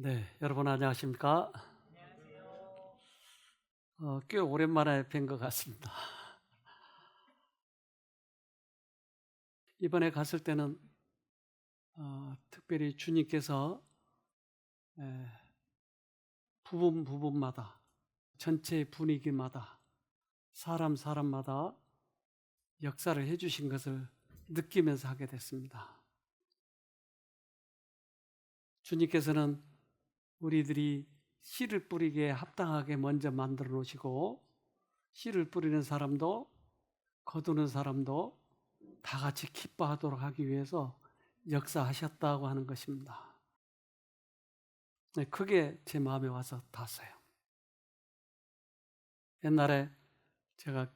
네, 여러분 안녕하십니까? 꽤 오랜만에 뵌 것 같습니다. 이번에 갔을 때는 특별히 주님께서 에, 부분마다 전체 분위기마다 사람마다 역사를 해주신 것을 느끼면서 하게 됐습니다. 주님께서는 우리들이 씨를 뿌리기에 합당하게 먼저 만들어 놓으시고 씨를 뿌리는 사람도 거두는 사람도 다 같이 기뻐하도록 하기 위해서 역사하셨다고 하는 것입니다. 네, 그게 제 마음에 와서 닿았어요. 옛날에 제가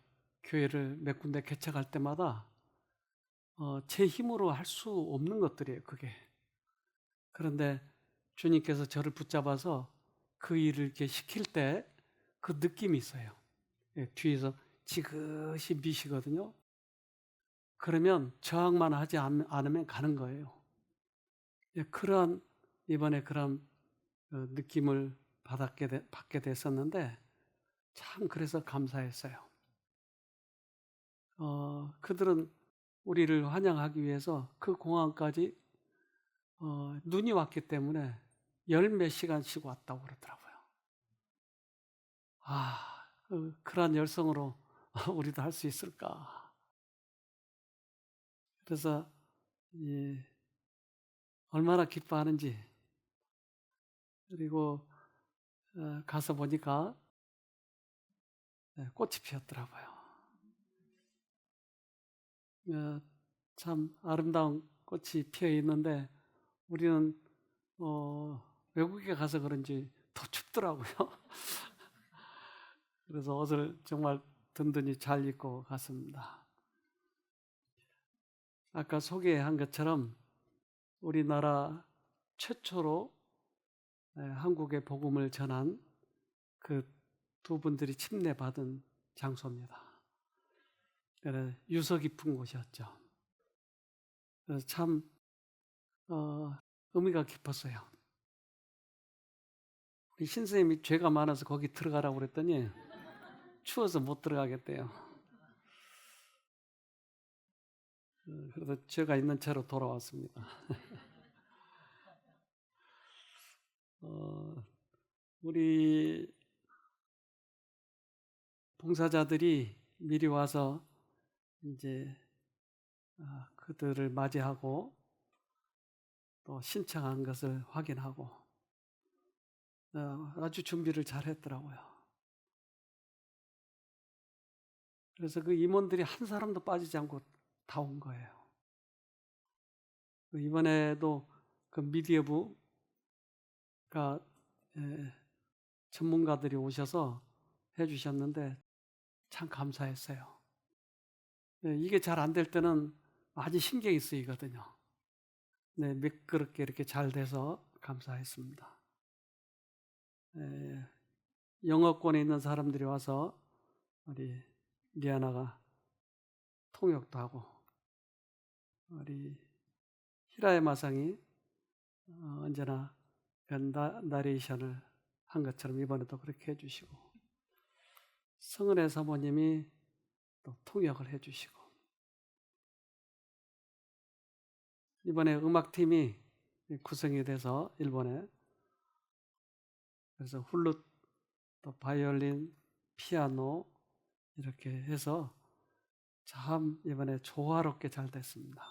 교회를 몇 군데 개척할 때마다 제 힘으로 할 수 없는 것들이에요, 그게. 그런데 주님께서 저를 붙잡아서 그 일을 이렇게 시킬 때 그 느낌이 있어요. 예, 뒤에서 지그시 미시거든요. 그러면 저항만 하지 않으면 가는 거예요. 예, 이번에 그런 느낌을 받게 됐었는데 참 그래서 감사했어요. 그들은 우리를 환영하기 위해서 그 공항까지 눈이 왔기 때문에 열 몇 시간씩 왔다고 그러더라고요. 그러한 열성으로 우리도 할 수 있을까? 그래서 얼마나 기뻐하는지, 그리고 가서 보니까 꽃이 피었더라고요. 어, 참 아름다운 꽃이 피어 있는데 우리는 외국에 가서 그런지 더 춥더라고요. 그래서 옷을 정말 든든히 잘 입고 갔습니다. 아까 소개한 것처럼 우리나라 최초로 한국의 복음을 전한 그 두 분들이 침례받은 장소입니다. 유서 깊은 곳이었죠. 그래서 참 의미가 깊었어요. 우리 신선생님이 죄가 많아서 거기 들어가라고 그랬더니 추워서 못 들어가겠대요. 그래서 죄가 있는 채로 돌아왔습니다. 우리 봉사자들이 미리 와서 이제 그들을 맞이하고 또 신청한 것을 확인하고 아주 준비를 잘 했더라고요. 그래서 그 임원들이 한 사람도 빠지지 않고 다 온 거예요. 이번에도 그 미디어부가 전문가들이 오셔서 해주셨는데 참 감사했어요. 이게 잘 안 될 때는 많이 신경이 쓰이거든요. 네, 매끄럽게 이렇게 잘 돼서 감사했습니다. 영어권에 있는 사람들이 와서 우리 리아나가 통역도 하고 우리 히라의 마상이 언제나 그 나레이션을 한 것처럼 이번에도 그렇게 해주시고 성은혜 사모님이 또 통역을 해주시고 이번에 음악팀이 구성이 돼서 일본에 그래서 훌룻 또 바이올린, 피아노 이렇게 해서 참 이번에 조화롭게 잘 됐습니다.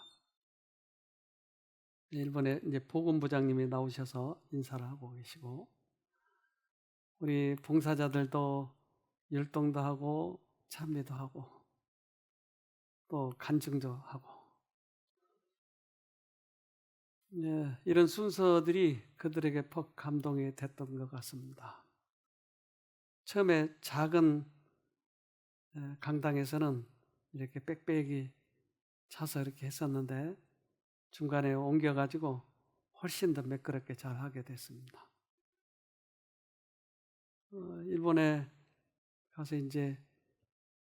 일본에 이제 보건부장님이 나오셔서 인사를 하고 계시고 우리 봉사자들도 율동도 하고 찬미도 하고 또 간증도 하고 이런 순서들이 그들에게 퍽 감동이 됐던 것 같습니다. 처음에 작은 강당에서는 이렇게 빽빽이 차서 이렇게 했었는데 중간에 옮겨가지고 훨씬 더 매끄럽게 잘 하게 됐습니다. 일본에 가서 이제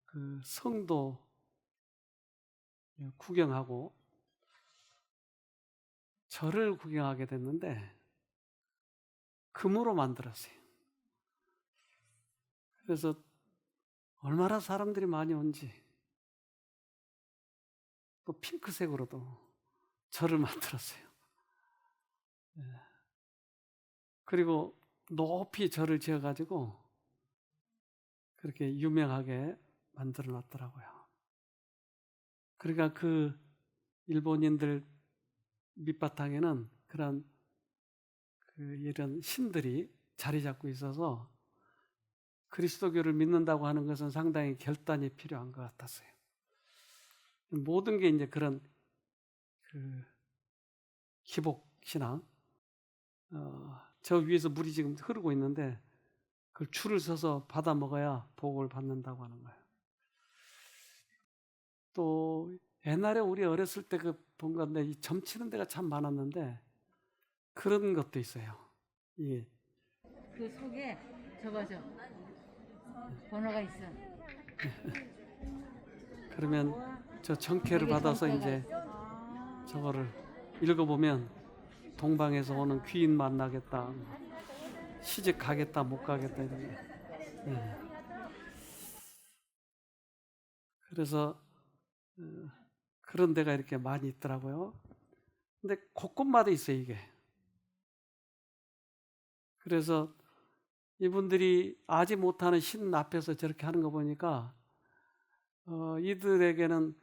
그 성도 구경하고 절을 구경하게 됐는데 금으로 만들었어요. 그래서 얼마나 사람들이 많이 온지, 또 핑크색으로도 절을 만들었어요. 그리고 높이 절을 지어가지고 그렇게 유명하게 만들어 놨더라고요. 그러니까 그 일본인들 밑바탕에는 그런 이런 신들이 자리 잡고 있어서 그리스도교를 믿는다고 하는 것은 상당히 결단이 필요한 것 같았어요. 모든 게 이제 그런 기복 신앙, 저 위에서 물이 지금 흐르고 있는데 그걸 줄을 서서 받아 먹어야 복을 받는다고 하는 거예요. 또 옛날에 우리 어렸을 때 본 건데 이 점치는 데가 참 많았는데 그런 것도 있어요. 예. 그 속에 적어져 번호가 있어. 그러면 저 정쾌를 받아서 이제 저거를 읽어보면 동방에서 오는 귀인 만나겠다, 시집 가겠다 못 가겠다 이런 거. 예. 그래서 그런 데가 이렇게 많이 있더라고요. 근데 곳곳마다 있어요 이게. 그래서 이분들이 아지 못하는 신 앞에서 저렇게 하는 거 보니까 이들에게는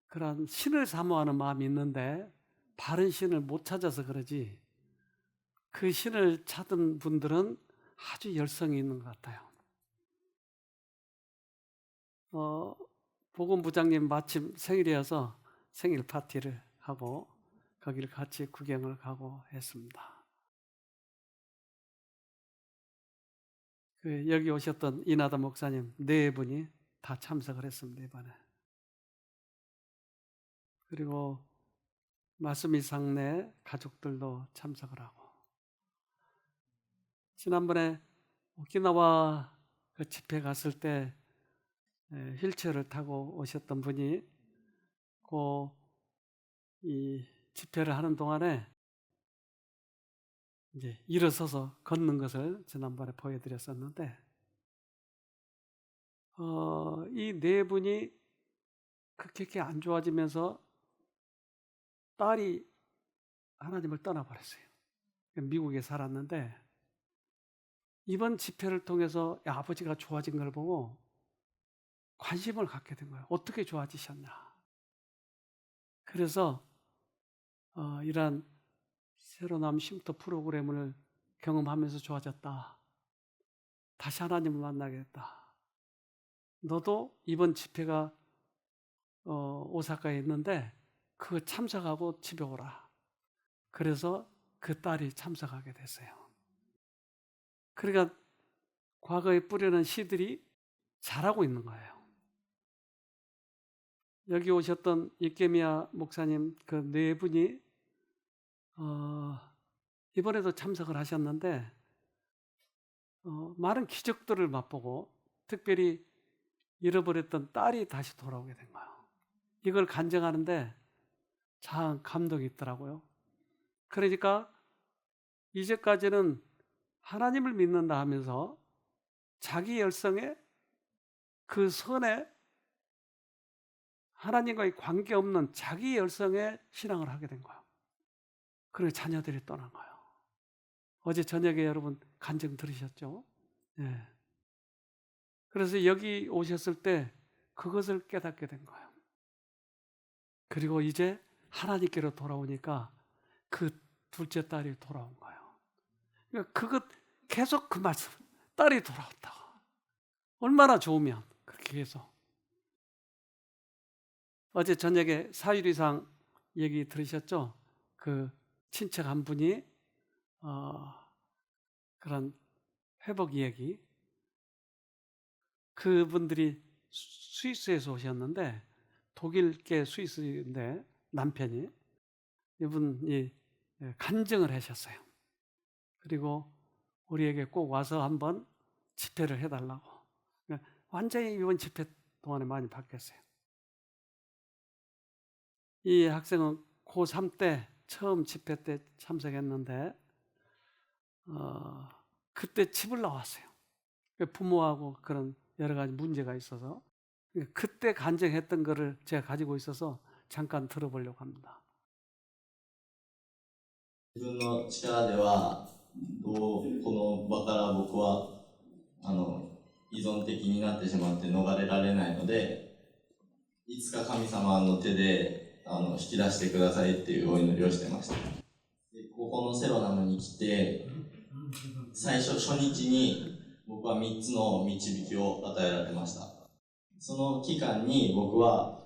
그런 신을 사모하는 마음이 있는데 바른 신을 못 찾아서 그러지, 그 신을 찾은 분들은 아주 열성이 있는 것 같아요. 보건부장님 마침 생일이어서 생일 파티를 하고 거기를 같이 구경을 가고 했습니다. 여기 오셨던 이나다 목사님 4분이 다 참석을 했습니다, 이번에. 그리고 마스미 상내 가족들도 참석을 하고, 지난번에 오키나와 그 집회 갔을 때 휠체어를 타고 오셨던 분이 이 집회를 하는 동안에 이제 일어서서 걷는 것을 지난번에 보여드렸었는데, 이 4분이 그렇게 안 좋아지면서 딸이 하나님을 떠나버렸어요. 미국에 살았는데 이번 집회를 통해서 아버지가 좋아진 걸 보고 관심을 갖게 된 거예요. 어떻게 좋아지셨나. 그래서 이러한 새로 나온 쉼터 프로그램을 경험하면서 좋아졌다. 다시 하나님을 만나겠다. 너도 이번 집회가 오사카에 있는데 그거 참석하고 집에 오라. 그래서 그 딸이 참석하게 됐어요. 그러니까 과거에 뿌려놓은 씨들이 자라고 있는 거예요. 여기 오셨던 이케미야 목사님 그 4분이 이번에도 참석을 하셨는데 많은 기적들을 맛보고 특별히 잃어버렸던 딸이 다시 돌아오게 된 거예요. 이걸 간증하는데 참 감동이 있더라고요. 그러니까 이제까지는 하나님을 믿는다 하면서 자기 열성에 그 선에 하나님과의 관계없는 자기 열성에 신앙을 하게 된 거예요. 그리고 자녀들이 떠난 거예요. 어제 저녁에 여러분 간증 들으셨죠? 예. 그래서 여기 오셨을 때 그것을 깨닫게 된 거예요. 그리고 이제 하나님께로 돌아오니까 그 둘째 딸이 돌아온 거예요. 그러니까 그것 계속 그 말씀, 딸이 돌아왔다고. 얼마나 좋으면 그렇게 해서. 어제 저녁에 사유리상 얘기 들으셨죠? 그 친척 한 분이 그런 회복 이야기, 그분들이 스위스에서 오셨는데 독일계 스위스인데 남편이, 이분이 간증을 하셨어요. 그리고 우리에게 꼭 와서 한번 집회를 해달라고. 완전히 이번 집회 동안에 많이 바뀌었어요. 이 학생은 고3 때 처음 집회 때 참석했는데 그때 집을 나왔어요. 부모하고 그런 여러 가지 문제가 있어서 그때 간증했던 거를 제가 가지고 있어서 잠깐 들어보려고 합니다. 自分の力ではこの場から僕は依存的になってしまって逃れられないので、いつか神様の手で引き出してくださいっていうお祈りをしてました。でここのセロナムに来て最初初日に僕は3つの導きを与えられました。その期間に僕は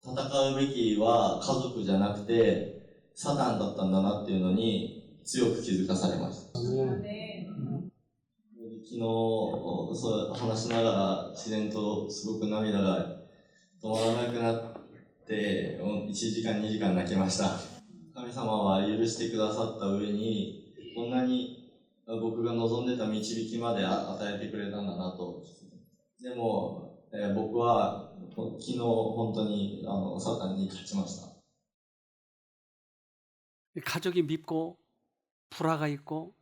戦うべきは家族じゃなくてサタンだったんだなっていうのに強く気づかされました。昨日そう話しながら自然とすごく涙が止まらなくなって1時間2時間泣きました。神様は許してくださった上にこんなに僕が望んでた導きまで与えてくれたんだなと。でも、僕は昨日本当にサタンに勝ちました。 가족이 밉고 불화가 있고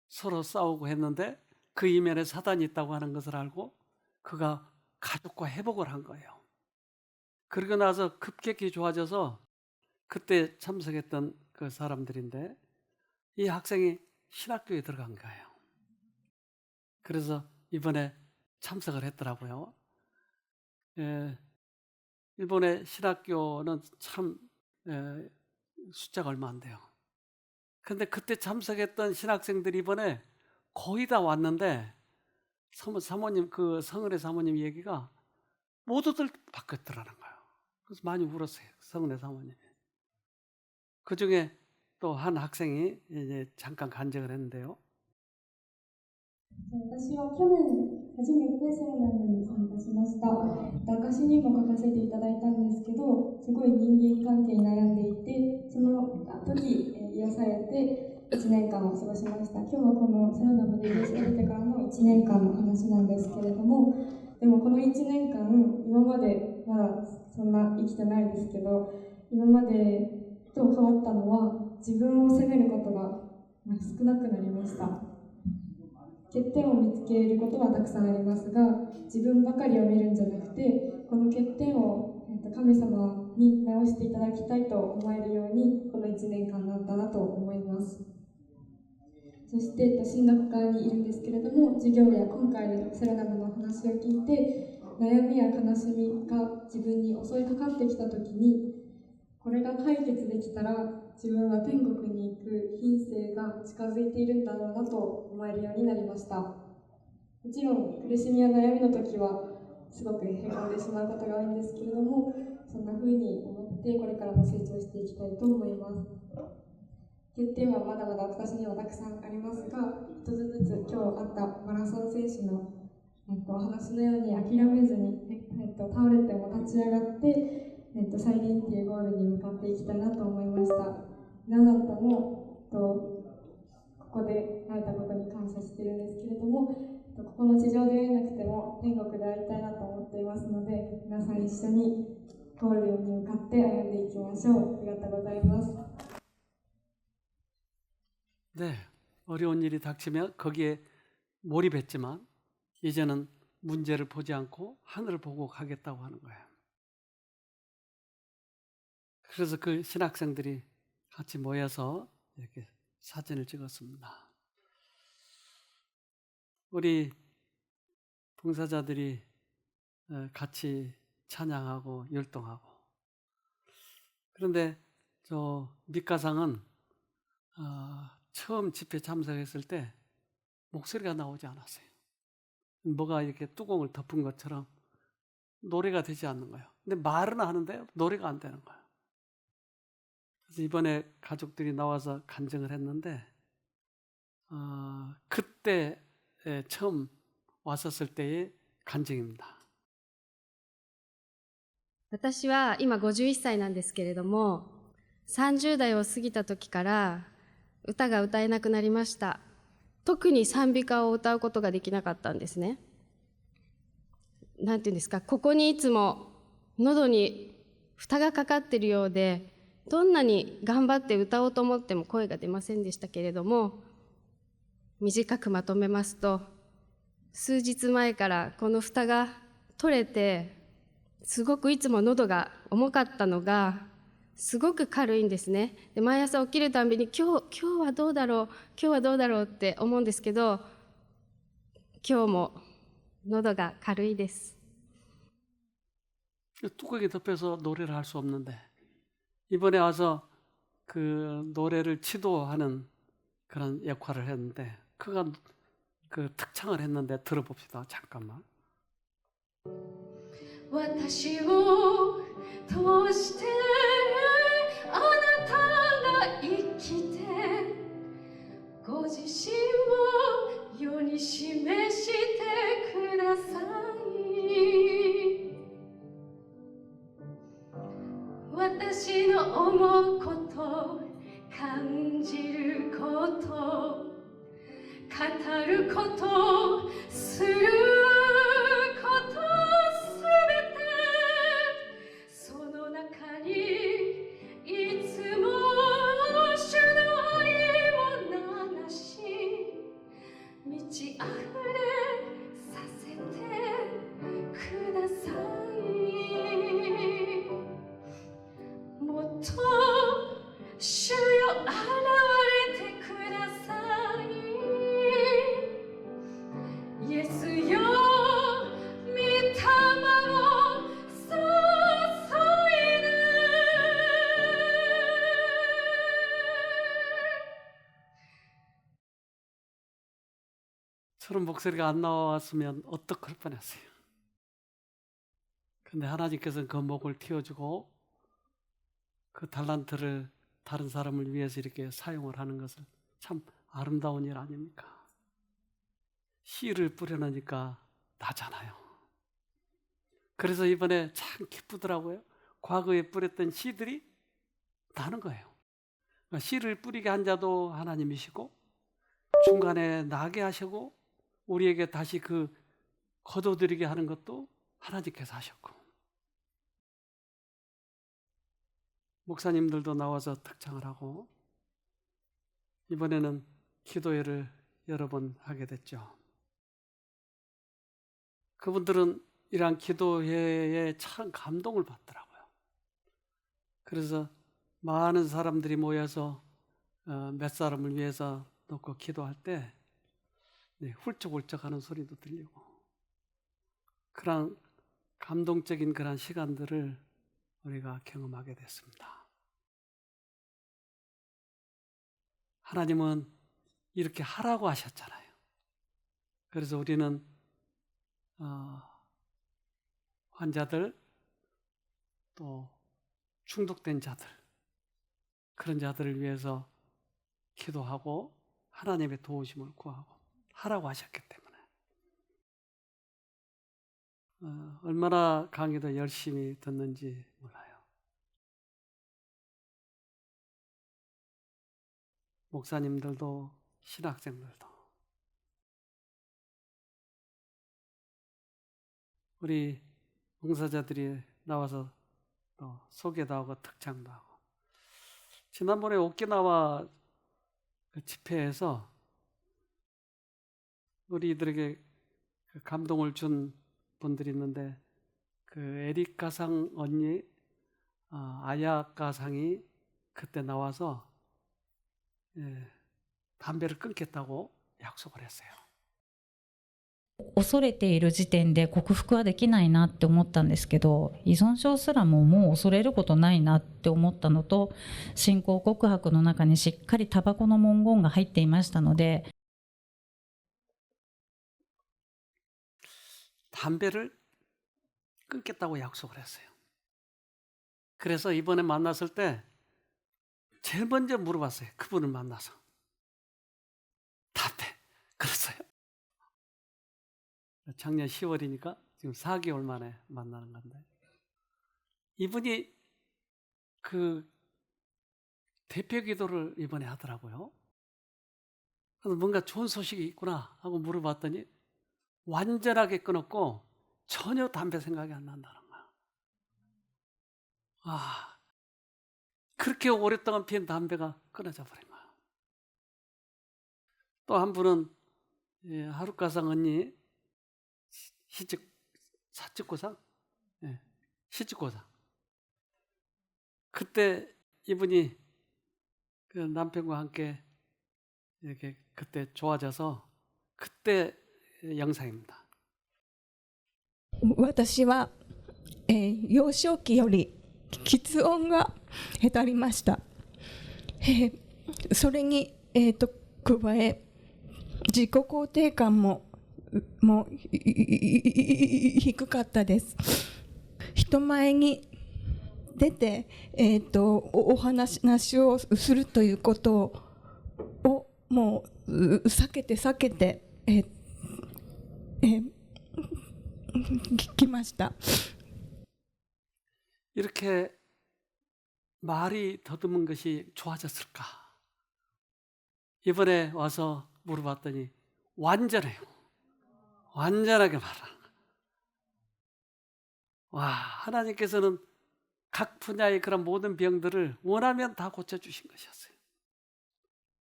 서로 싸우고 했는데 그 이면에 사단이 있다고 하는 것을 알고 그가 가족과 회복을 한 거예요. 그러고 나서 급격히 좋아져서 그때 참석했던 그 사람들인데 이 학생이 신학교에 들어간 거예요. 그래서 이번에 참석을 했더라고요. 일본의 신학교는 참 숫자가 얼마 안 돼요. 근데 그때 참석했던 신학생들이 이번에 거의 다 왔는데 사모님 그 성은혜 사모님 얘기가 모두들 바뀌었더라는 거예요. 그래서 많이 울었어요. 성은혜 사모님이. 그 중에 또 한 학생이 이제 잠깐 간증을 했는데요. 私は去年初めてセミナーに参加しました。証にも書かせていただいたんですけど、すごい人間関係に悩んでいて、その時癒されて1年間を過ごしました。今日はこのセロナムで癒されてからの1年間の話なんですけれども、でもこの1年間、今までまだそんな生きてないですけど、今までと変わったのは自分を責めることが少なくなりました。欠点を見つけることはたくさんありますが、自分ばかりを見るんじゃなくて、この欠点を神様に直していただきたいと思えるようにこの1年間だったなと思います。そして進学科にいるんですけれども、授業や今回のセロナムの話を聞いて、悩みや悲しみが自分に襲いかかってきたときに、これが解決できたら自分は天国に行く品性が近づいているんだろうなと思えるようになりました。もちろん苦しみや悩みの時はすごくへこんでしまうことが多いんですけれども、そんな風に思ってこれからも成長していきたいと思います。欠点はまだまだ私にはたくさんありますが、一つずつ今日あったマラソン選手のお話のように諦めずに、倒れても立ち上がって再臨っていうゴールに向かっていきたいなと思いました。何だったもここで会えたことに感謝しているんですけれども、ここの地上で会えなくても天国で会いたいなと思っていますので、皆さん一緒にゴールに向かって歩んでいきましょう。ありがとうございます。 네, 어려운 일이 닥치면 거기에 몰입했지만 이제는 문제를 보지 않고 하늘을 보고 가겠다고 하는 거예요. 그래서 그 신학생들이 같이 모여서 이렇게 사진을 찍었습니다. 우리 봉사자들이 같이 찬양하고 율동하고. 그런데 저 밑가상은 처음 집회 참석했을 때 목소리가 나오지 않았어요. 뭐가 이렇게 뚜껑을 덮은 것처럼 노래가 되지 않는 거예요. 근데 말은 하는데 노래가 안 되는 거예요. 그래서 이번에 가족들이 나와서 간증을 했는데 그때 처음 왔었을 때의 간증입니다. 私は今51歳なんですけれども、30代を過ぎた時から歌が歌えなくなりました。特に賛美歌を歌うことができなかったんですね。なんていうんですか、ここにいつも喉に蓋がかかっているようで、どんなに頑張って歌おうと思っても声が出ませんでしたけれども、短くまとめますと、数日前からこの蓋が取れて、すごくいつも喉が重かったのがすごく軽いんですね。で、毎朝起きるたびに今日はどうだろう、今日はどうだろうって思うんですけど、今日も喉が軽いです。 뚜껑이 덮여서 노래를 할 수 없는데 이번에 와서 그 노래를 지도하는 그런 역할을 했는데 그가 그 특창을 했는데 들어봅시다. 잠깐만. 私を通してあなたが生きてご自身を世に示してください。私の思うこと感じること語ることすることすべてその中にいつも主の愛を流し満ち溢れさせてください。もっと主よ現れてください。イエスよ御霊を注いで 저런 목소리가 안 나왔으면 어떡할 뻔했어요. 근데 하나님께서는 그 목을 틔워주고 그 달란트를 다른 사람을 위해서 이렇게 사용을 하는 것은 참 아름다운 일 아닙니까? 씨를 뿌려놓으니까 나잖아요. 그래서 이번에 참 기쁘더라고요. 과거에 뿌렸던 씨들이 나는 거예요. 씨를 뿌리게 한 자도 하나님이시고 중간에 나게 하시고 우리에게 다시 그 거둬들이게 하는 것도 하나님께서 하셨고 목사님들도 나와서 특창을 하고 이번에는 기도회를 여러 번 하게 됐죠. 그분들은 이러한 기도회에 참 감동을 받더라고요. 그래서 많은 사람들이 모여서 몇 사람을 위해서 놓고 기도할 때 훌쩍훌쩍 하는 소리도 들리고 그런 감동적인 그런 시간들을 우리가 경험하게 됐습니다. 하나님은 이렇게 하라고 하셨잖아요. 그래서 우리는 환자들 또 중독된 자들 그런 자들을 위해서 기도하고 하나님의 도우심을 구하고 하라고 하셨기 때문에 얼마나 강의도 열심히 듣는지 몰라요. 목사님들도 신학생들도 우리 봉사자들이 나와서 또 소개도 하고 특창도 하고 지난번에 오키나와 그 집회에서 우리들에게 그 감동을 준 분들이 있는데 그 에리카상 언니, 아야카상이 그때 나와서 담배를 끊겠다고 약속을 했어요. 恐れている時点で克服はできないなって思ったんですけど、依存症すらももう恐れることないなって思ったのと、信仰告白の中にしっかりタバコの文言が入っていましたので、 담배를 끊겠다고 약속을 했어요. 그래서 이번에 만났을 때 제일 먼저 물어봤어요. 그분을 만나서. 담배 그랬어요. 작년 10월이니까 지금 4개월 만에 만나는 건데 이분이 그 대표 기도를 이번에 하더라고요. 그래서 뭔가 좋은 소식이 있구나 하고 물어봤더니 완전하게 끊었고 전혀 담배 생각이 안 난다는 거야. 그렇게 오랫동안 피운 담배가 끊어져 버린 거예요. 또 한 분은 하루카상 언니 사직고상? 시집고상. 그때 이분이 그 남편과 함께 이렇게 그때 좋아져서 그때 영상입니다. 私は、幼少期より喫音が下りました。それに、加え自己肯定感も低かったです。人前に出て、お話をするということをもう避けて、きました。 이렇게 말이 더듬은 것이 좋아졌을까? 이번에 와서 물어봤더니 완전해요. 완전하게 말하는 거예요. 와, 하나님께서는 각 분야의 그런 모든 병들을 원하면 다 고쳐주신 것이었어요.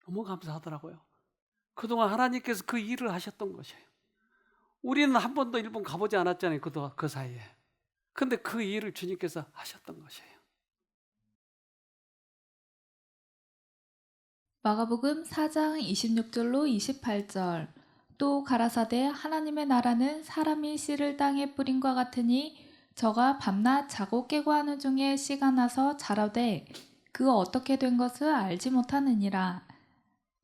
너무 감사하더라고요. 그동안 하나님께서 그 일을 하셨던 것이에요. 우리는 한 번도 일본 가보지 않았잖아요. 그 사이에. 근데 그 일을 주님께서 하셨던 것이에요. 마가복음 4장 26절로 28절. 또 가라사대 하나님의 나라는 사람이 씨를 땅에 뿌린과 같으니 저가 밤낮 자고 깨고 하는 중에 씨가 나서 자라되 그 어떻게 된 것을 알지 못하느니라.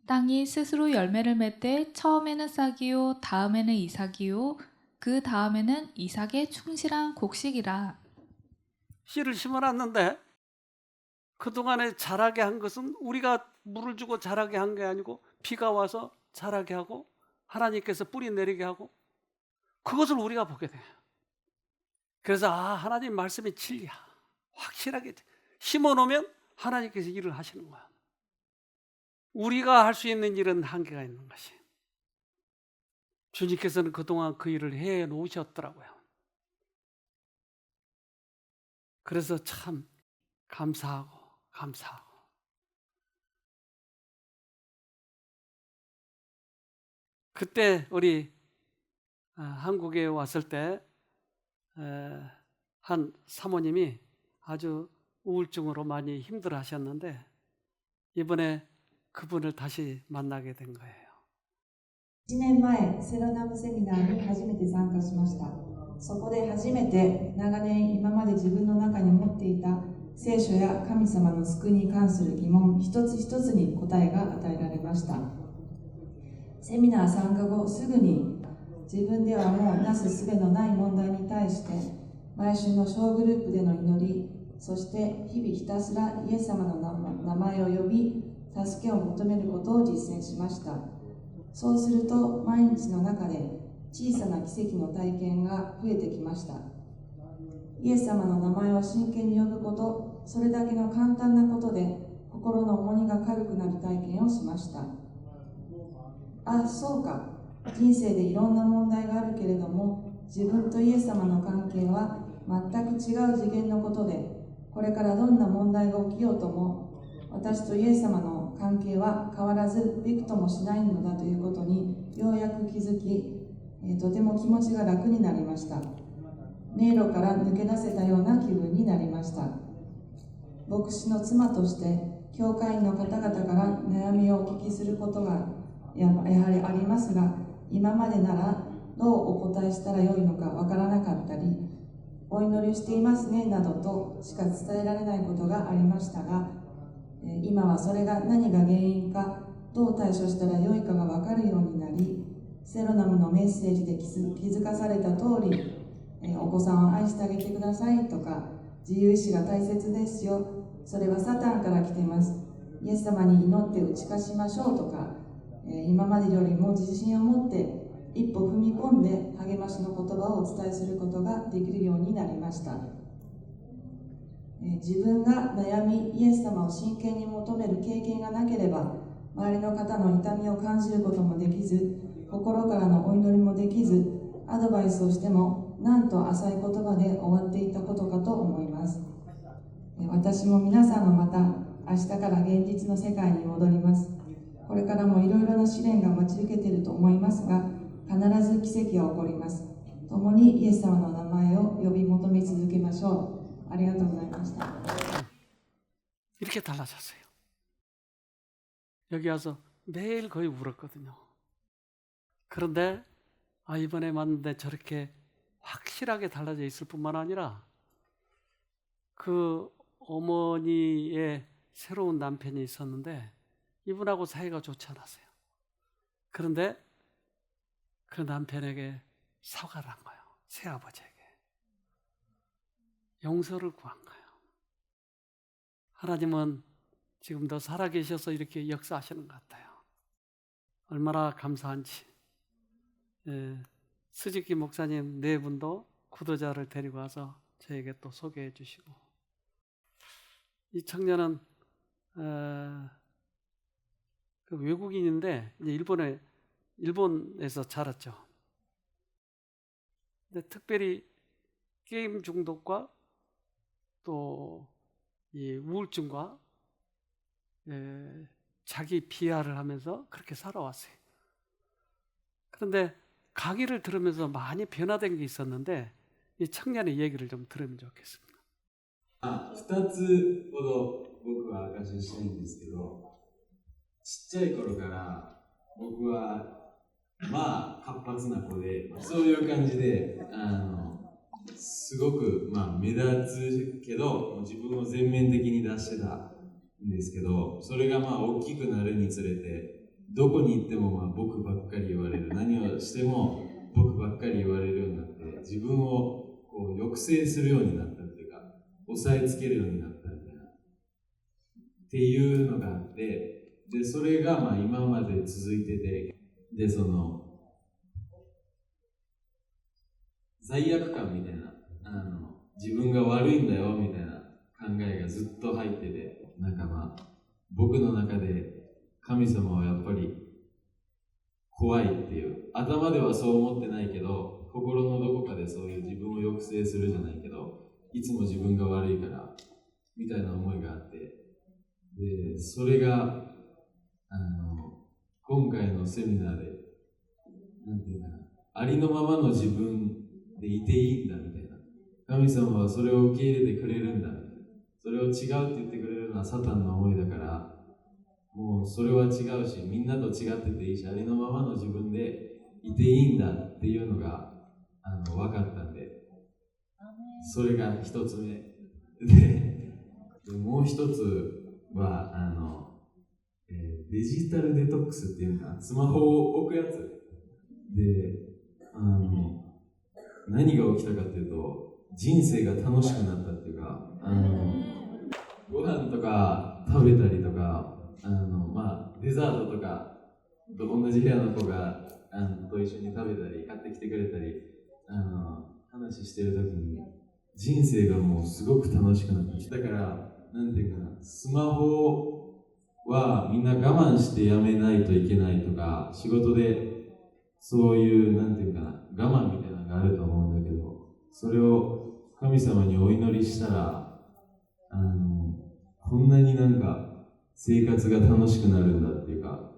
땅이 스스로 열매를 맺되 처음에는 싹이요 다음에는 이삭이요 그 다음에는 이삭의 충실한 곡식이라. 씨를 심어놨는데 그동안에 자라게 한 것은 우리가 물을 주고 자라게 한 게 아니고 비가 와서 자라게 하고 하나님께서 뿌리 내리게 하고 그것을 우리가 보게 돼요. 그래서 하나님 말씀이 진리야. 확실하게 심어놓으면 하나님께서 일을 하시는 거야. 우리가 할 수 있는 일은 한계가 있는 것이에요. 주님께서는 그동안 그 일을 해 놓으셨더라고요. 그래서 참 감사하고 그때 우리 한국에 왔을 때 한 사모님이 아주 우울증으로 많이 힘들어 하셨는데 이번에 그분을 다시 만나게 된 거예요. 1年前、セロナムセミナーに初めて参加しました。そこで初めて長年今まで自分の中に持っていた聖書や神様の救いに関する疑問一つ一つに答えが与えられました。セミナー参加後すぐに自分ではもうなす術のない問題に対して毎週の小グループでの祈り、そして日々ひたすらイエス様の名前を呼び助けを求めることを実践しました。そうすると毎日の中で小さな奇跡の体験が増えてきました。イエス様の名前を真剣に呼ぶこと、それだけの簡単なことで心の重荷が軽くなる体験をしました。そうか、人生でいろんな問題があるけれども自分とイエス様の関係は全く違う次元のことで、これからどんな問題が起きようとも私とイエス様の関係は変わらずびくともしないのだということにようやく気づき、とても気持ちが楽になりました。迷路から抜け出せたような気分になりました。牧師の妻として教会員の方々から悩みをお聞きすることがやはりありますが、今までならどうお答えしたらよいのかわからなかったり、お祈りしていますねなどとしか伝えられないことがありましたが、今はそれが何が原因か、どう対処したらよいかがわかるようになり、セロナムのメッセージで気づかされた通り、お子さんを愛してあげてくださいとか、自由意志が大切ですよ、それはサタンから来ています、イエス様に祈って打ち勝ちましょうとか、今までよりも自信を持って一歩踏み込んで励ましの言葉をお伝えすることができるようになりました。自分が悩みイエス様を真剣に求める経験がなければ、周りの方の痛みを感じることもできず、心からのお祈りもできず、アドバイスをしてもなんと浅い言葉で終わっていったことかと思います。私も皆さんもまた明日から現実の世界に戻ります。これからもいろいろな試練が待ち受けていると思いますが、必ず奇跡が起こります。共にイエス様の名前を呼び求め続けましょう。ありがとうございました。 이렇게 달라졌어요. 여기 와서 매일 거의 울었거든요. 그런데 이번에 만났는데 저렇게 확실하게 달라져 있을 뿐만 아니라 그 어머니의 새로운 남편이 있었는데 이분하고 사이가 좋지 않았어요. 그런데 그 남편에게 사과를 한 거예요. 새아버지에게. 용서를 구한 거예요. 하나님은 지금도 살아계셔서 이렇게 역사하시는 것 같아요. 얼마나 감사한지. 스즈키 목사님 네 분도 구도자를 데리고 와서 저에게 또 소개해 주시고, 이 청년은 그 외국인인데 이제 일본에서 자랐죠. 근데 특별히 게임 중독과 또 이 우울증과 자기 비하를 하면서 그렇게 살아왔어요. 그런데 강의를 들으면서 많이 변화된 게 있었는데 이 청년의 얘기를 좀 들으면 좋겠습니다. 2つほど僕は明かししたいんですけど、ちっちゃい頃から僕はまあ活発な子で、そういう感じですごく目立つけど自分を全面的に出してたんですけど、それが大きくなるにつれてどこに行っても僕ばっかり言われる、何をしても僕ばっかり言われるようになって、自分をこう抑制するようになったっていうか、抑えつけるようになったみたいなっていうのがあって、でそれが今まで続いてて、でその罪悪感みたいな、自分が悪いんだよみたいな考えがずっと入ってて、僕の中で神様はやっぱり怖いっていう、頭ではそう思ってないけど心のどこかでそういう自分を抑制するじゃないけど、いつも自分が悪いからみたいな思いがあって、でそれが今回のセミナーでなんていうかな、ありのままの自分でいていいんだみたいな、神様はそれを受け入れてくれるんだみたいな、それを違うって言ってくれるのはサタンの思いだから、もうそれは違うし、みんなと違ってていいし、ありのままの自分でいていいんだっていうのが分かったんで、それが一つ目で、もう一つはデジタルデトックスっていうか、スマホを置くやつで、何が起きたかっていうと、人生が楽しくなったっていうか、ご飯とか食べたりとか、デザートとか同じ部屋の子がと一緒に食べたり買ってきてくれたり話してるときに、人生がもうすごく楽しくなってきたから、なんていうかな、スマホはみんな我慢してやめないといけないとか、仕事でそういうなんていうかな、我慢みたいなのがあると思うんだけど、それを神様にお祈りしたら、こんなに生活が楽しくなるんだっていうか、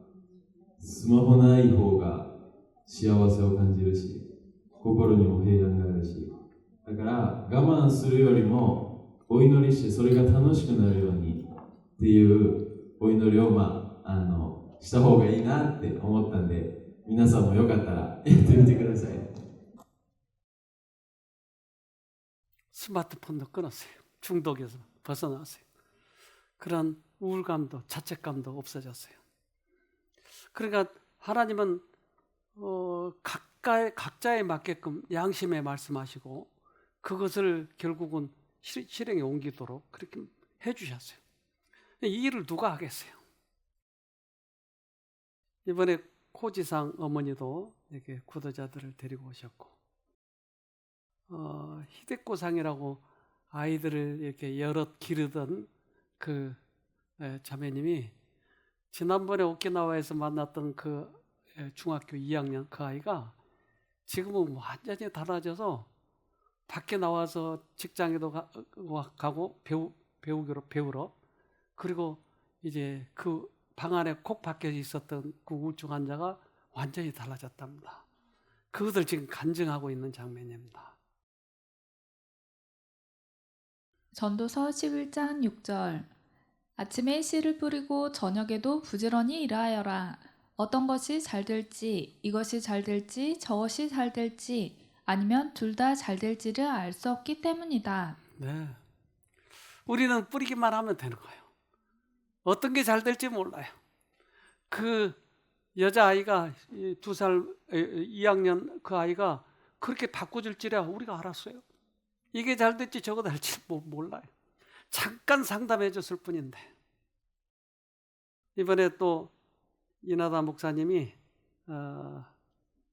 スマホない方が幸せを感じるし、心にも平安があるし、だから我慢するよりもお祈りしてそれが楽しくなるようにっていうお祈りをした方がいいなって思ったんで、皆さんもよかったらやってみてください。 스마트폰도 끊었어요. 중독에서 벗어났어요. 그런 우울감도 자책감도 없어졌어요. 그러니까 하나님은 각자에 맞게끔 양심에 말씀하시고 그것을 결국은 실행에 옮기도록 그렇게 해주셨어요. 이 일을 누가 하겠어요? 이번에 코지상 어머니도 이렇게 구도자들을 데리고 오셨고, 히데코상이라고 아이들을 이렇게 여럿 기르던 그 자매님이 지난번에 오키나와에서 만났던 그 중학교 2학년 그 아이가 지금은 완전히 달라져서 밖에 나와서 직장에도 가고 배우러. 그리고 이제 그 방 안에 콕 박혀 있었던 그 우울증 환자가 완전히 달라졌답니다. 그것을 지금 간증하고 있는 장면입니다. 전도서 11장 6절. 아침에 씨를 뿌리고 저녁에도 부지런히 일하여라. 어떤 것이 잘 될지, 이것이 잘 될지, 저것이 잘 될지, 아니면 둘 다 잘 될지를 알 수 없기 때문이다. 네. 우리는 뿌리기만 하면 되는 거예요. 어떤 게 잘 될지 몰라요. 그 여자아이가 2살, 2학년 그 아이가 그렇게 바꿔줄지라 우리가 알았어요. 이게 잘 될지 저거 될지 몰라요. 잠깐 상담해 줬을 뿐인데. 이번에 또 이나다 목사님이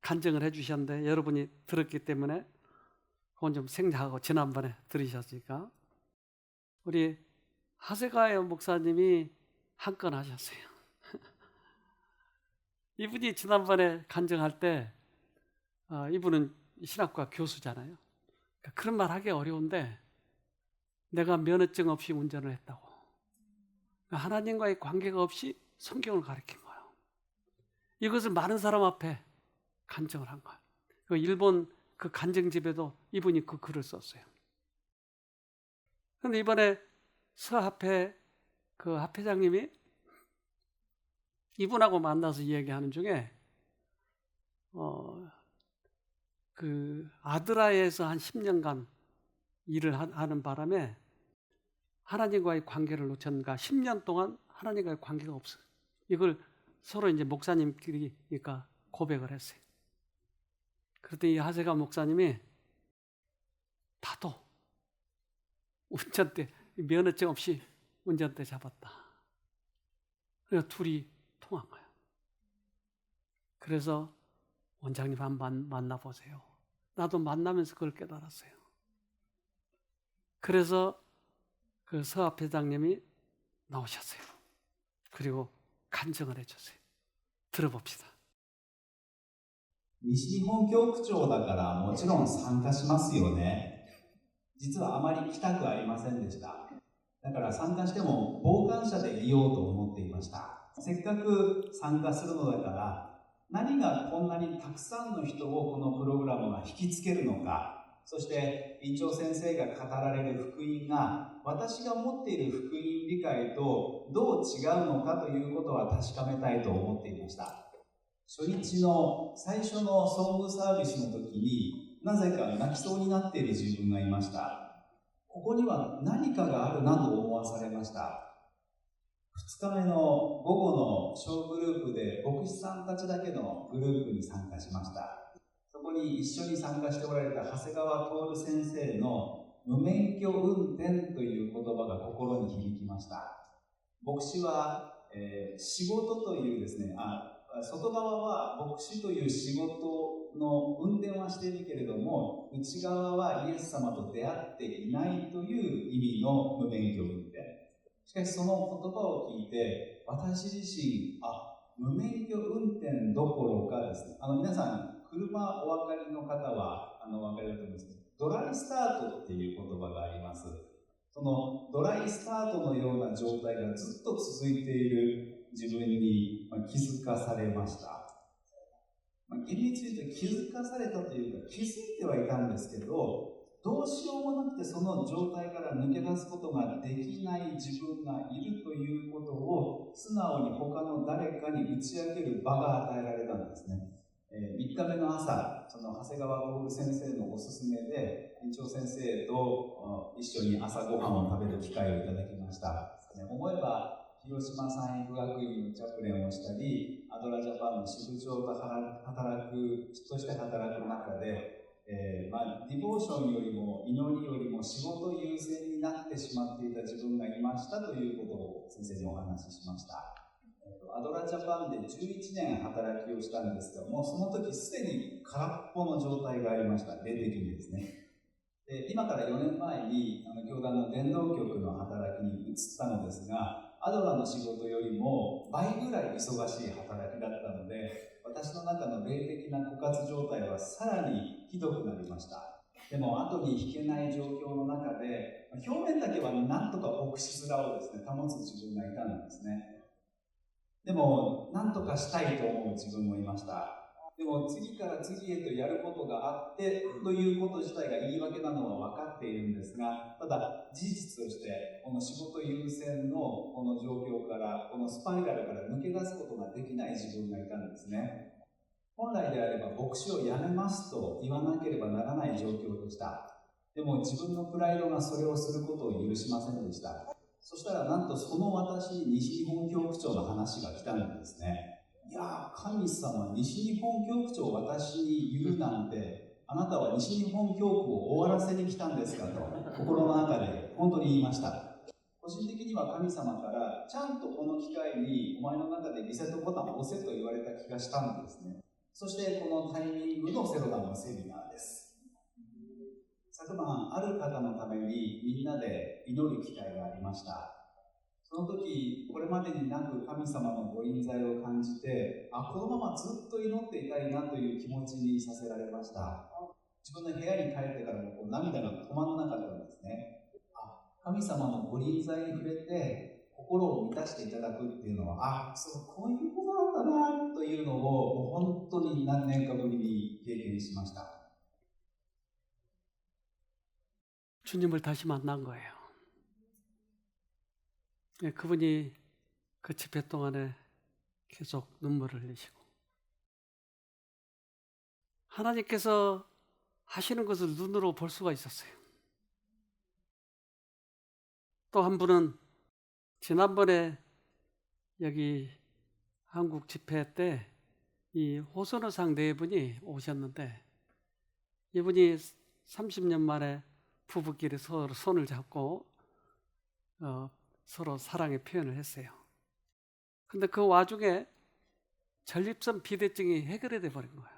간증을 해 주셨는데 여러분이 들었기 때문에 그건 좀 생략하고 지난번에 들으셨으니까 우리 하세가의 목사님이 한 건 하셨어요. 이분이 지난번에 간증할 때 이분은 신학과 교수잖아요. 그런 말 하기 어려운데 내가 면허증 없이 운전을 했다고. 하나님과의 관계가 없이 성경을 가르친 거예요. 이것을 많은 사람 앞에 간증을 한 거예요. 그 일본 그 간증집에도 이분이 그 글을 썼어요. 그런데 이번에 서합회 그 합회장님이 이분하고 만나서 이야기하는 중에 그 아드라에서 한 10년간 일을 하는 바람에 하나님과의 관계를 놓쳤는가 10년 동안 하나님과의 관계가 없어요. 이걸 서로 이제 목사님끼리 그러니까 고백을 했어요. 그랬더니 이 하세가 목사님이 나도 운전대 면허증 없이 운전대 잡았다. 그래서 둘이 통한 거예요. 그래서 원장님 한번 만나보세요. 나도 만나면서 그걸 깨달았어요. 그래서 그 서합 회장님이 나오셨어요. 그리고 간증을 해줬어요. 들어봅시다. 西日本教区長だからもちろん参加しますよね。実はあまり来たくありませんでした。だから参加しても傍観者でいようと思っていました。せっかく参加するのだから何がこんなにたくさんの人をこのプログラムが引きつけるのか、そして院長先生が語られる福音が私が持っている福音理解とどう違うのかということは確かめたいと思っていました。初日の最初のソングサービスの時になぜか泣きそうになっている自分がいました。ここには何かがあるなと思わされました。2日目の午後の小グループで牧師さんたちだけのグループに参加しました。そこに一緒に参加しておられた長谷川徹先生の無免許運転という言葉が心に響きました。牧師は、仕事というですね、外側は牧師という仕事の運転はしているけれども、内側はイエス様と出会っていないという意味の無免許運転。しかしその言葉を聞いて、私自身、無免許運転どころかですね、皆さん、車お分かりの方はお分かりだと思うんですけど、ドライスタートっていう言葉があります。そのドライスタートのような状態がずっと続いている自分に気づかされました。厳密に言うと気づかされたというか気づいてはいたんですけど、どうしようもなくてその状態から抜け出すことができない自分がいるということを素直に他の誰かに打ち明ける場が与えられたんですね。3日目の朝、その長谷川徹先生のおすすめで院長先生と一緒に朝ごはんを食べる機会をいただきました。思えば広島産育学院のチャプレンをしたり、アドラジャパンの支部長として働く中で、ディボーションよりも祈りよりも仕事優先になってしまっていた自分がいましたということを先生にお話ししました。アドラジャパンで11年働きをしたんですが、もうその時すでに空っぽの状態がありました。霊的にですね。今から4年前に教団の伝道局の働きに移ったのですが、アドラの仕事よりも倍ぐらい忙しい働きだったので、私の中の霊的な枯渇状態はさらにひどくなりました。でも後に引けない状況の中で、表面だけはなんとか牧師面をですね、保つ自分がいたんですね。でも、なんとかしたいと思う自分もいました。でも、次から次へとやることがあってということ自体が言い訳なのは分かっているんですが、ただ、事実として、この仕事優先のこの状況から、このスパイラルから抜け出すことができない自分がいたんですね。本来であれば、牧師を辞めますと言わなければならない状況でした。でも、自分のプライドがそれをすることを許しませんでした。そしたら、なんとその私に西日本教区長の話が来たんですね。いやー、神様、西日本教区長を私に言うなんて、あなたは西日本教区を終わらせに来たんですかと、心の中で本当に言いました。個人的には神様から、ちゃんとこの機会に、お前の中でリセットボタンを押せと言われた気がしたんですね。そして、このタイミングのセロダンのセミナーです。昨晩、ある方のためにみんなで祈る機会がありました。その時、これまでになく神様のご臨在を感じて、このままずっと祈っていたいなという気持ちにさせられました。自分の部屋に帰ってからも涙が止まらなかったんですね。神様のご臨在に触れて、心を満たしていただくっていうのは、こういうことなんだなというのを、もう本当に何年かぶりに経験しました。 주님을 다시 만난 거예요. 그분이 그 집회 동안에 계속 눈물을 흘리시고 하나님께서 하시는 것을 눈으로 볼 수가 있었어요. 또 한 분은 지난번에 여기 한국 집회 때 이 호선호상 네 분이 오셨는데 이분이 30년 만에 부부끼리 서로 손을 잡고 서로 사랑의 표현을 했어요. 근데 그 와중에 전립선 비대증이 해결이 돼 버린 거예요.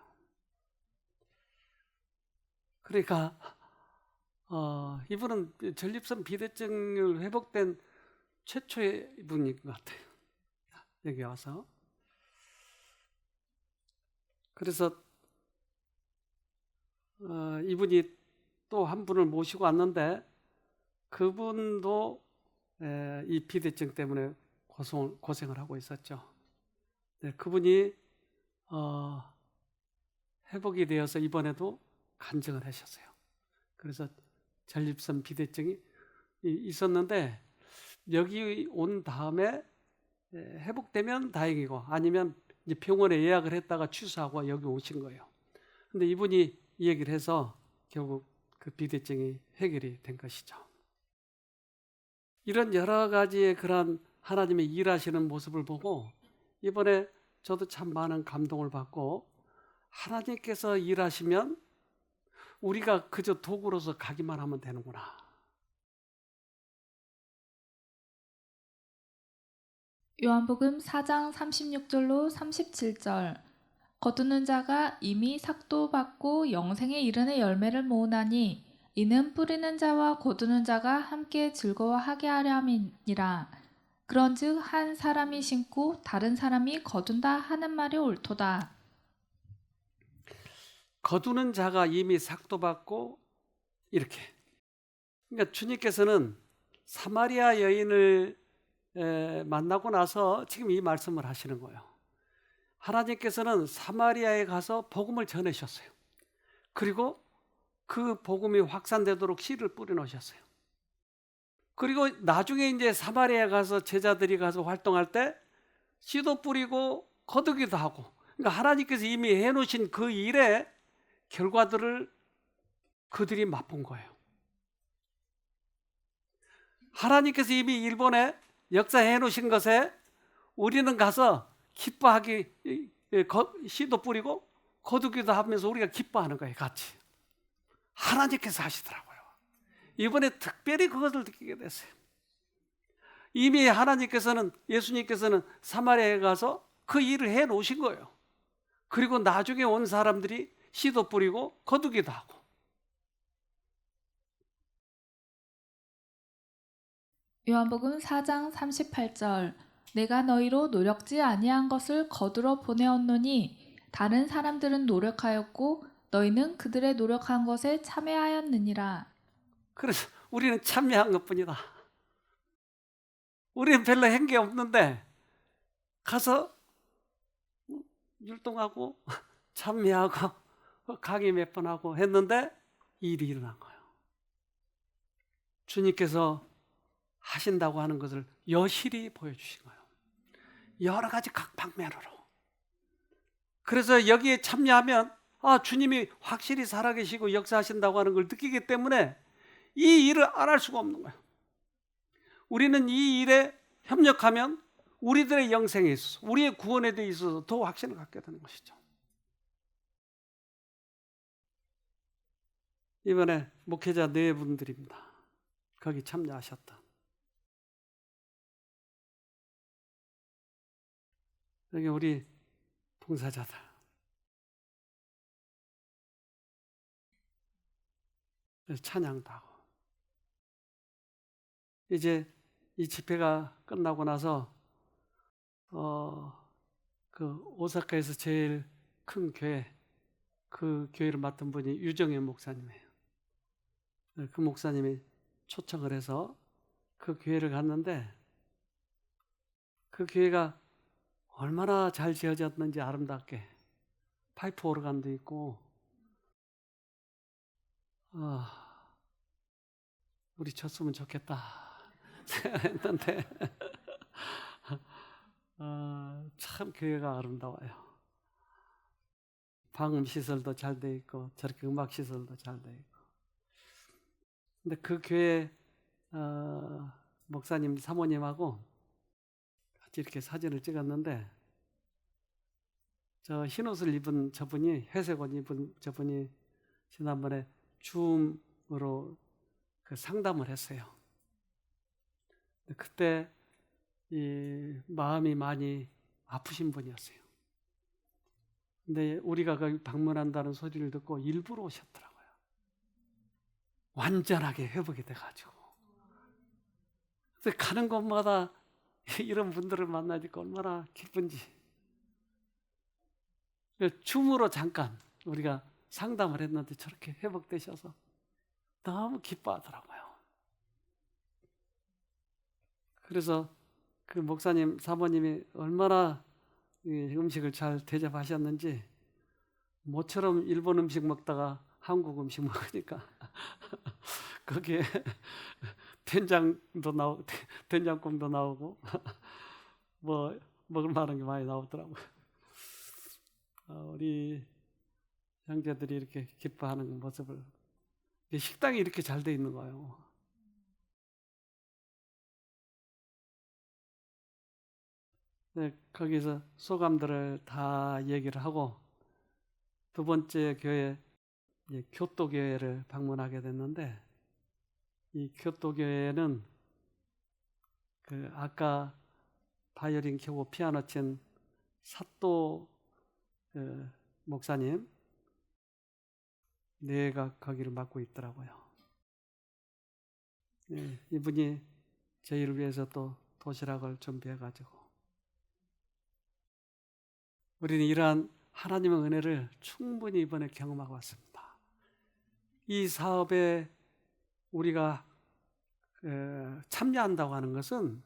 그러니까 이분은 전립선 비대증을 회복된 최초의 분인 것 같아요. 여기 와서. 그래서 이분이 또 한 분을 모시고 왔는데 그분도 이 비대증 때문에 고생을 하고 있었죠. 네, 그분이 회복이 되어서 이번에도 간증을 하셨어요. 그래서 전립선 비대증이 있었는데 여기 온 다음에 회복되면 다행이고 아니면 이제 병원에 예약을 했다가 취소하고 여기 오신 거예요. 근데 이분이 이 얘기를 해서 결국 그 비대증이 해결이 된 것이죠. 이런 여러 가지의 그런 하나님의 일하시는 모습을 보고 이번에 저도 참 많은 감동을 받고 하나님께서 일하시면 우리가 그저 도구로서 가기만 하면 되는구나. 요한복음 4장 36절로 37절. 거두는 자가 이미 삭도 받고 영생에 이르는 열매를 모으나니 이는 뿌리는 자와 거두는 자가 함께 즐거워하게 하려 함이니라. 그런즉 한 사람이 심고 다른 사람이 거둔다 하는 말이 옳도다. 거두는 자가 이미 삭도 받고 이렇게. 그러니까 주님께서는 사마리아 여인을 만나고 나서 지금 이 말씀을 하시는 거예요. 하나님께서는 사마리아에 가서 복음을 전하셨어요. 그리고 그 복음이 확산되도록 씨를 뿌려 놓으셨어요. 그리고 나중에 이제 사마리아에 가서 제자들이 가서 활동할 때 씨도 뿌리고 거두기도 하고, 그러니까 하나님께서 이미 해놓으신 그 일의 결과들을 그들이 맛본 거예요. 하나님께서 이미 일본에 역사해 놓으신 것에 우리는 가서 기뻐하기, 씨도 뿌리고 거두기도 하면서 우리가 기뻐하는 거예요. 같이. 하나님께서 하시더라고요. 이번에 특별히 그것을 느끼게 됐어요. 이미 하나님께서는, 예수님께서는 사마리아에 가서 그 일을 해 놓으신 거예요. 그리고 나중에 온 사람들이 씨도 뿌리고 거두기도 하고. 요한복음 4장 38절. 내가 너희로 노력지 아니한 것을 거두러 보내었노니 다른 사람들은 노력하였고 너희는 그들의 노력한 것에 참여하였느니라. 그래서 우리는 참여한 것뿐이다. 우리는 별로 한 게 없는데 가서 율동하고 참여하고 강의 몇 번 하고 했는데 일이 일어난 거예요. 주님께서 하신다고 하는 것을 여실히 보여주신 거예요. 여러 가지 각 방면으로. 그래서 여기에 참여하면 주님이 확실히 살아계시고 역사하신다고 하는 걸 느끼기 때문에 이 일을 안 할 수가 없는 거예요. 우리는 이 일에 협력하면 우리들의 영생에 있어서, 우리의 구원에 대해 있어서 더 확신을 갖게 되는 것이죠. 이번에 목회자 4분들입니다. 거기 참여하셨던. 여기 우리 봉사자들. 찬양도 하고. 이제 이 집회가 끝나고 나서 그 오사카에서 제일 큰 교회, 그 교회를 맡은 분이 유정현 목사님이에요. 그 목사님이 초청을 해서 그 교회를 갔는데 그 교회가 얼마나 잘 지어졌는지 아름답게 파이프 오르간도 있고 우리 쳤으면 좋겠다 생각했는데 참 교회가 아름다워요. 방음 시설도 잘 돼 있고 저렇게 음악 시설도 잘 돼 있고. 근데 그 교회 목사님 사모님하고 같이 이렇게 사진을 찍었는데 저 흰옷을 입은 저분이, 회색 옷 입은 저분이 지난번에 줌으로 그 상담을 했어요. 그때 이 마음이 많이 아프신 분이었어요. 근데 우리가 거기 방문한다는 소리를 듣고 일부러 오셨더라고요. 완전하게 회복이 돼가지고. 그래서 가는 곳마다 이런 분들을 만나니까 얼마나 기쁜지. 줌으로 잠깐 우리가 상담을 했는데 저렇게 회복되셔서 너무 기뻐하더라고요. 그래서 그 목사님, 사모님이 얼마나 음식을 잘 대접하셨는지 모처럼 일본 음식 먹다가 한국 음식 먹으니까 거기에 된장도 나오고 된장국도 나오고 뭐 먹을 만한 게 많이 나오더라고요. 우리 형제들이 이렇게 기뻐하는 모습을, 식당이 이렇게 잘 돼 있는 거예요. 네, 거기서 소감들을 다 얘기를 하고 두 번째 교회, 교토교회를 방문하게 됐는데 이 교토교회는 그 아까 바이올린 켜고 피아노 친 사또 목사님 내가 거기를 맡고 있더라고요. 네, 이분이 저희를 위해서 또 도시락을 준비해가지고 우리는 이러한 하나님의 은혜를 충분히 이번에 경험하고 왔습니다. 이 사업에 우리가 참여한다고 하는 것은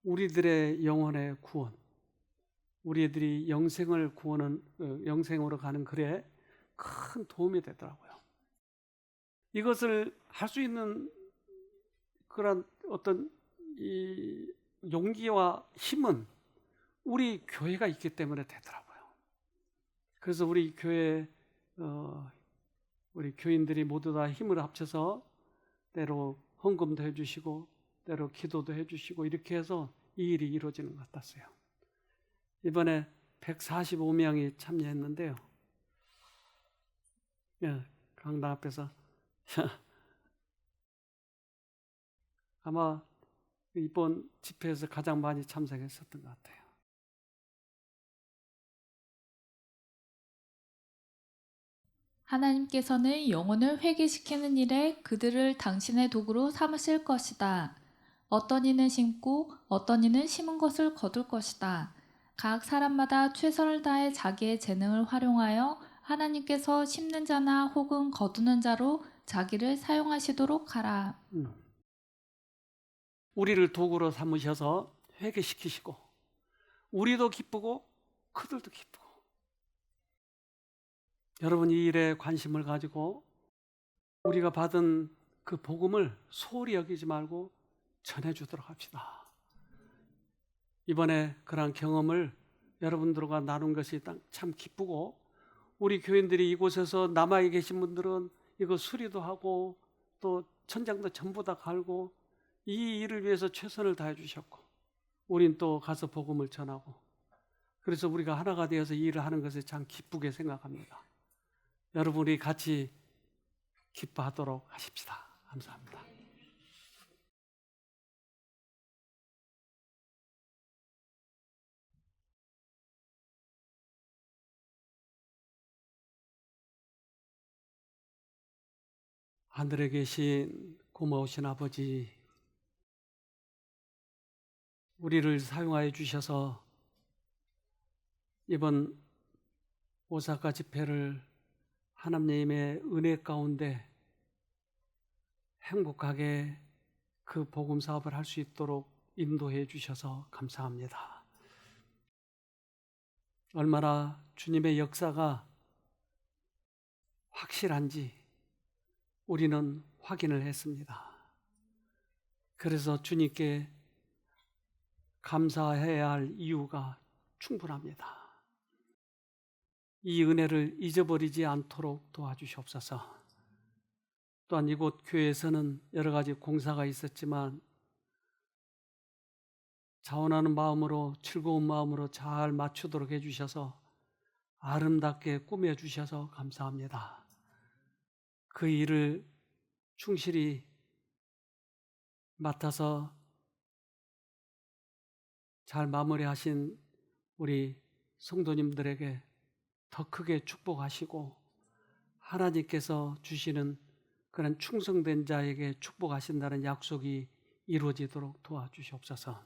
우리들의 영혼의 구원, 우리들이 영생을 구하는, 영생으로 가는 글에 큰 도움이 되더라고요. 이것을 할 수 있는 그런 어떤 이 용기와 힘은 우리 교회가 있기 때문에 되더라고요. 그래서 우리 교회 우리 교인들이 모두 다 힘을 합쳐서 때로 헌금도 해주시고 때로 기도도 해주시고 이렇게 해서 이 일이 이루어지는 것 같았어요. 이번에 145명이 참여했는데요. 강당 앞에서 아마 이번 집회에서 가장 많이 참석했었던 것 같아요. 하나님께서는 영혼을 회개시키는 일에 그들을 당신의 도구로 삼으실 것이다. 어떤 이는 심고 어떤 이는 심은 것을 거둘 것이다. 각 사람마다 최선을 다해 자기의 재능을 활용하여 하나님께서 심는 자나 혹은 거두는 자로 자기를 사용하시도록 하라. 우리를 도구로 삼으셔서 회개시키시고 우리도 기쁘고 그들도 기쁘고 여러분 이 일에 관심을 가지고 우리가 받은 그 복음을 소홀히 여기지 말고 전해주도록 합시다. 이번에 그런 경험을 여러분들과 나눈 것이 참 기쁘고 우리 교인들이 이곳에서 남아 계신 분들은 이거 수리도 하고 또 천장도 전부 다 갈고 이 일을 위해서 최선을 다해 주셨고 우린 또 가서 복음을 전하고 그래서 우리가 하나가 되어서 이 일을 하는 것을 참 기쁘게 생각합니다. 여러분이 같이 기뻐하도록 하십시다. 감사합니다. 하늘에 계신 고마우신 아버지, 우리를 사용하여 주셔서 이번 오사카 집회를 하나님의 은혜 가운데 행복하게 그 복음 사업을 할 수 있도록 인도해 주셔서 감사합니다. 얼마나 주님의 역사가 확실한지 우리는 확인을 했습니다. 그래서 주님께 감사해야 할 이유가 충분합니다. 이 은혜를 잊어버리지 않도록 도와주시옵소서. 또한 이곳 교회에서는 여러 가지 공사가 있었지만 자원하는 마음으로 즐거운 마음으로 잘 맞추도록 해주셔서 아름답게 꾸며주셔서 감사합니다. 그 일을 충실히 맡아서 잘 마무리하신 우리 성도님들에게 더 크게 축복하시고 하나님께서 주시는 그런 충성된 자에게 축복하신다는 약속이 이루어지도록 도와주시옵소서.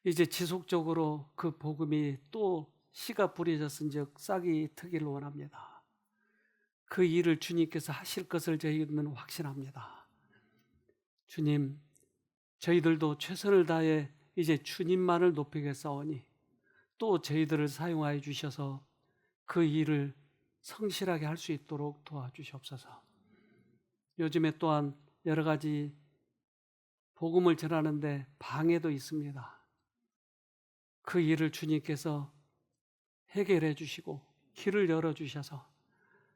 이제 지속적으로 그 복음이 또 씨가 뿌려졌은즉 싹이 트기를 원합니다. 그 일을 주님께서 하실 것을 저희는 확신합니다. 주님, 저희들도 최선을 다해 이제 주님만을 높이겠사오니 또 저희들을 사용하여 주셔서 그 일을 성실하게 할 수 있도록 도와주시옵소서. 요즘에 또한 여러 가지 복음을 전하는데 방해도 있습니다. 그 일을 주님께서 해결해 주시고 길을 열어주셔서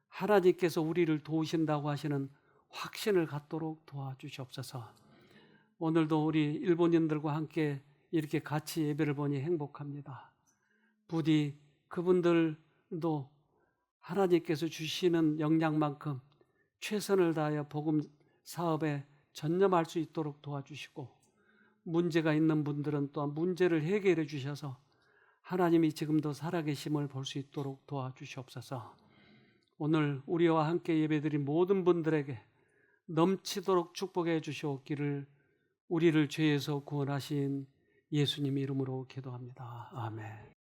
하나님께서 우리를 도우신다고 하시는 확신을 갖도록 도와주시옵소서. 오늘도 우리 일본인들과 함께 이렇게 같이 예배를 보니 행복합니다. 부디 그분들도 하나님께서 주시는 역량만큼 최선을 다하여 복음 사업에 전념할 수 있도록 도와주시고 문제가 있는 분들은 또한 문제를 해결해 주셔서 하나님이 지금도 살아계심을 볼 수 있도록 도와주시옵소서. 오늘 우리와 함께 예배드린 모든 분들에게 넘치도록 축복해 주시옵기를 우리를 죄에서 구원하신 예수님 이름으로 기도합니다. 아멘.